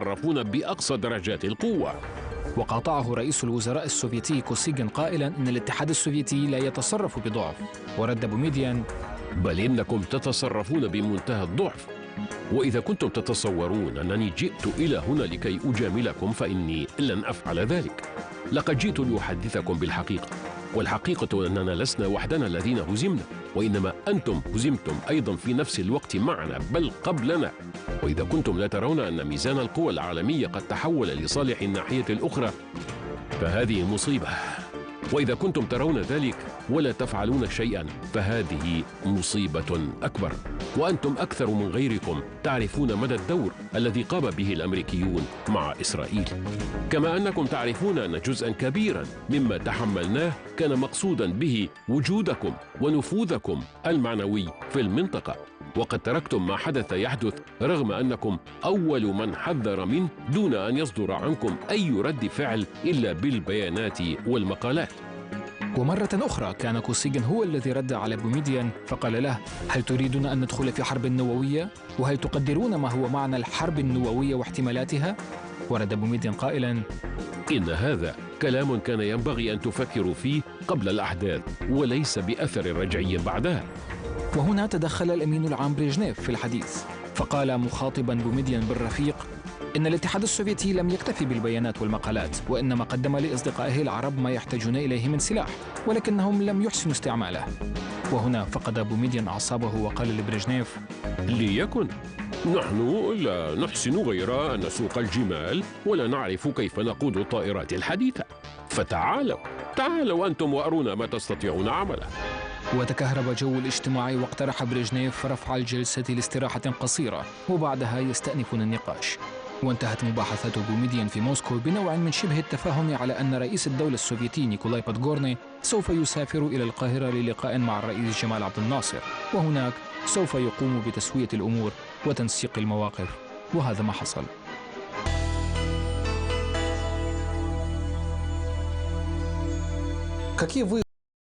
يتصرفون بأقصى درجات القوة. وقاطعه رئيس الوزراء السوفيتي كوسيجين قائلا إن الاتحاد السوفيتي لا يتصرف بضعف. ورد بوميديان: بل إنكم تتصرفون بمنتهى الضعف، وإذا كنتم تتصورون أنني جئت إلى هنا لكي أجاملكم فإني لن أفعل ذلك. لقد جئت لأحدثكم بالحقيقة، والحقيقة أننا لسنا وحدنا الذين هزمنا، وإنما أنتم هزمتم أيضا في نفس الوقت معنا بل قبلنا. وإذا كنتم لا ترون أن ميزان القوى العالمية قد تحول لصالح الناحية الأخرى فهذه مصيبة، وإذا كنتم ترون ذلك ولا تفعلون شيئا فهذه مصيبة أكبر. وأنتم أكثر من غيركم تعرفون مدى الدور الذي قام به الأمريكيون مع إسرائيل، كما أنكم تعرفون أن جزءا كبيرا مما تحملناه كان مقصودا به وجودكم ونفوذكم المعنوي في المنطقة. وقد تركتم ما حدث يحدث رغم أنكم أول من حذر منه دون أن يصدر عنكم أي رد فعل إلا بالبيانات والمقالات. ومرة أخرى كان كوسيجين هو الذي رد على بوميديان فقال له: هل تريدون أن ندخل في حرب نووية؟ وهل تقدرون ما هو معنى الحرب النووية واحتمالاتها؟ ورد بوميديان قائلا: إن هذا كلام كان ينبغي أن تفكروا فيه قبل الأحداث وليس بأثر رجعي بعدها. وهنا تدخل الأمين العام بريجنيف في الحديث فقال مخاطبا بوميديان بالرفيق: إن الاتحاد السوفيتي لم يكتفي بالبيانات والمقالات، وإنما قدم لأصدقائه العرب ما يحتاجون إليه من سلاح، ولكنهم لم يحسنوا استعماله. وهنا فقد بوميديان أعصابه وقال لبريجنيف: ليكن، نحن لا نحسن غير أن نسوق الجمال ولا نعرف كيف نقود الطائرات الحديثة، تعالوا أنتم وأرونا ما تستطيعون عمله. وتكهرب جو الاجتماع واقترح بريجنيف رفع الجلسة لاستراحة قصيرة وبعدها يستأنفون النقاش. وانتهت مباحثات بوميديان في موسكو بنوع من شبه التفاهم على أن رئيس الدولة السوفيتي نيكولاي بادغورني سوف يسافر إلى القاهرة للقاء مع الرئيس جمال عبد الناصر، وهناك سوف يقوم بتسوية الأمور وتنسيق المواقف، وهذا ما حصل.